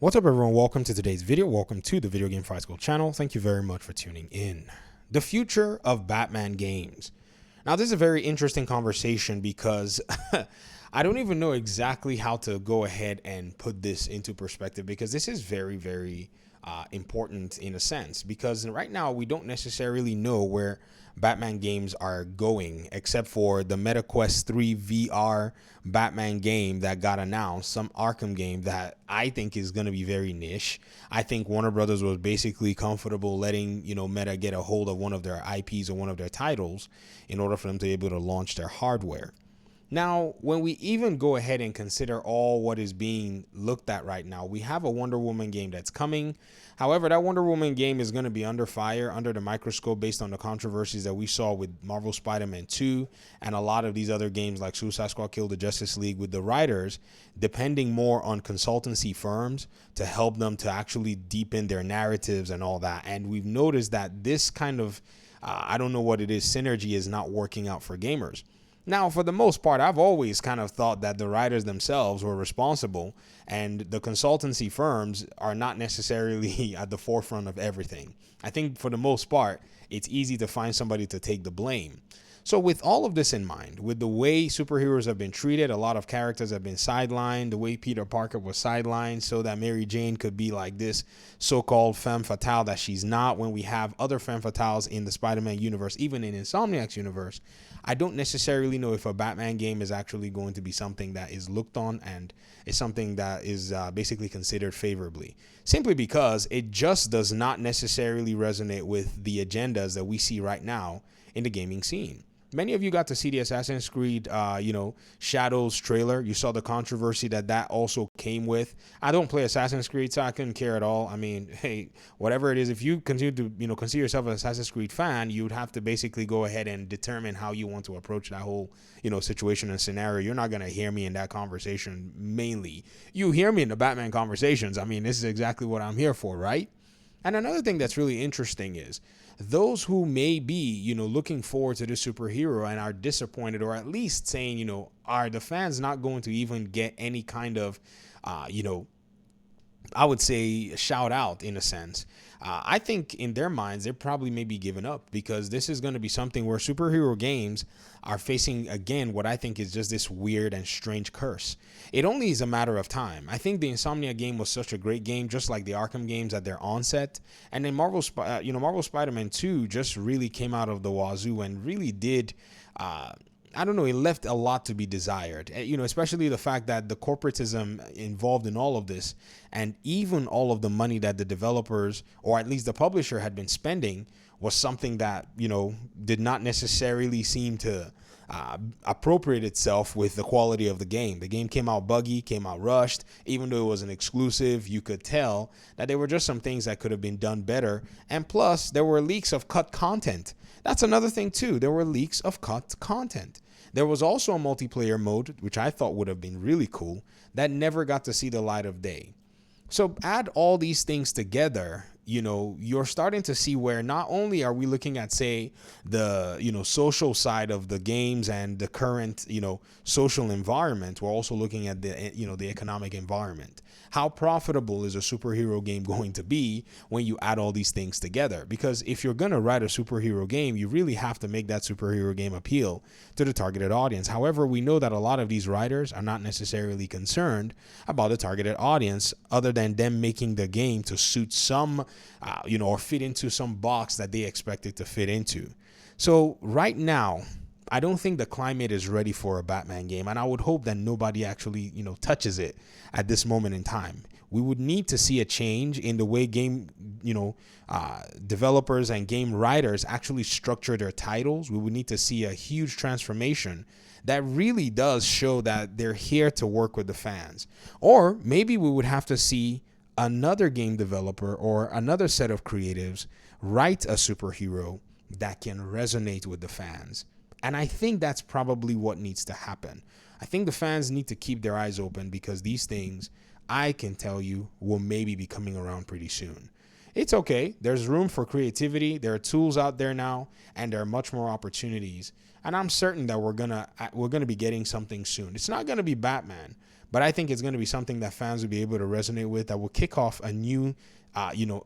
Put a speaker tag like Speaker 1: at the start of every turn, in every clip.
Speaker 1: What's up, everyone? Welcome to today's video. Welcome to the Video Game Fight School channel. Thank you very much for tuning in. The future of Batman games. Now, this is a very interesting conversation because I don't even know exactly how to go ahead and put this into perspective, because this is very important in a sense, because right now we don't necessarily know where Batman games are going, except for the MetaQuest 3 VR Batman game that got announced, some Arkham game that I think is going to be very niche. I think Warner Brothers was basically comfortable letting, Meta get a hold of one of their IPs or one of their titles in order for them to be able to launch their hardware. Now, when we even go ahead and consider all what is being looked at right now, we have a Wonder Woman game that's coming. However, that Wonder Woman game is going to be under fire, under the microscope, based on the controversies that we saw with Marvel Spider-Man 2 and a lot of these other games like Suicide Squad Kill the Justice League, with the writers depending more on consultancy firms to help them to actually deepen their narratives and all that. And we've noticed that this kind of, I don't know what it is, synergy is not working out for gamers. Now, for the most part, I've always kind of thought that the writers themselves were responsible, and the consultancy firms are not necessarily at the forefront of everything. I think for the most part, it's easy to find somebody to take the blame. So with all of this in mind, with the way superheroes have been treated, a lot of characters have been sidelined, the way Peter Parker was sidelined so that Mary Jane could be like this so-called femme fatale that she's not, when we have other femme fatales in the Spider-Man universe, even in Insomniac's universe. I don't necessarily know if a Batman game is actually going to be something that is looked on and is something that is basically considered favorably, simply because it just does not necessarily resonate with the agendas that we see right now in the gaming scene. Many of you got to see the Assassin's Creed, Shadows trailer. You saw the controversy that also came with. I don't play Assassin's Creed, so I couldn't care at all. I mean, hey, whatever it is, if you continue to, consider yourself an Assassin's Creed fan, you would have to basically go ahead and determine how you want to approach that whole, situation and scenario. You're not going to hear me in that conversation mainly. You hear me in the Batman conversations. I mean, this is exactly what I'm here for, right? And another thing that's really interesting is those who may be, looking forward to the superhero and are disappointed, or at least saying, are the fans not going to even get any kind of, I would say, shout out in a sense. I think in their minds, they're probably maybe giving up, because this is going to be something where superhero games are facing, again, what I think is just this weird and strange curse. It only is a matter of time. I think the Insomnia game was such a great game, just like the Arkham games at their onset. And then Marvel Spider-Man 2 just really came out of the wazoo and really did, I don't know, it left a lot to be desired, especially the fact that the corporatism involved in all of this, and even all of the money that the developers, or at least the publisher, had been spending, was something that, did not necessarily seem to appropriate itself with the quality of the game. The game came out buggy, came out rushed. Even though it was an exclusive, you could tell that there were just some things that could have been done better. And plus, there were leaks of cut content. That's another thing too. There were leaks of cut content. There was also a multiplayer mode, which I thought would have been really cool, that never got to see the light of day. So add all these things together, you're starting to see where not only are we looking at, say, the, social side of the games and the current, social environment, we're also looking at the, the economic environment. How profitable is a superhero game going to be when you add all these things together? Because if you're going to write a superhero game, you really have to make that superhero game appeal to the targeted audience. However, we know that a lot of these writers are not necessarily concerned about the targeted audience, other than them making the game to suit some, or fit into some box that they expect it to fit into. So right now, I don't think the climate is ready for a Batman game, and I would hope that nobody actually, touches it at this moment in time. We would need to see a change in the way game, developers and game writers actually structure their titles. We would need to see a huge transformation that really does show that they're here to work with the fans. Or maybe we would have to see another game developer or another set of creatives write a superhero that can resonate with the fans. And I think that's probably what needs to happen. I think the fans need to keep their eyes open, because these things, I can tell you, will maybe be coming around pretty soon. It's okay. There's room for creativity. There are tools out there now, and there are much more opportunities and I'm certain that we're gonna be getting something soon. It's not gonna be Batman, but I think it's gonna be something that fans will be able to resonate with, that will kick off a new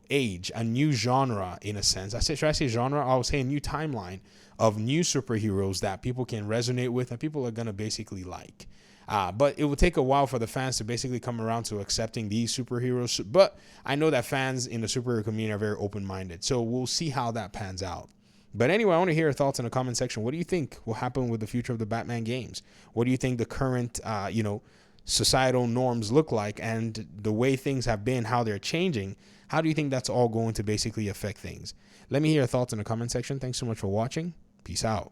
Speaker 1: age, a new genre in a sense. Should I say genre? I would say a new timeline of new superheroes that people can resonate with and people are gonna basically like. But it will take a while for the fans to basically come around to accepting these superheroes. But I know that fans in the superhero community are very open-minded, so we'll see how that pans out. But anyway, I want to hear your thoughts in the comment section. What do you think will happen with the future of the Batman games? What do you think the current, societal norms look like, and the way things have been, how they're changing? How do you think that's all going to basically affect things? Let me hear your thoughts in the comment section. Thanks so much for watching. Peace out.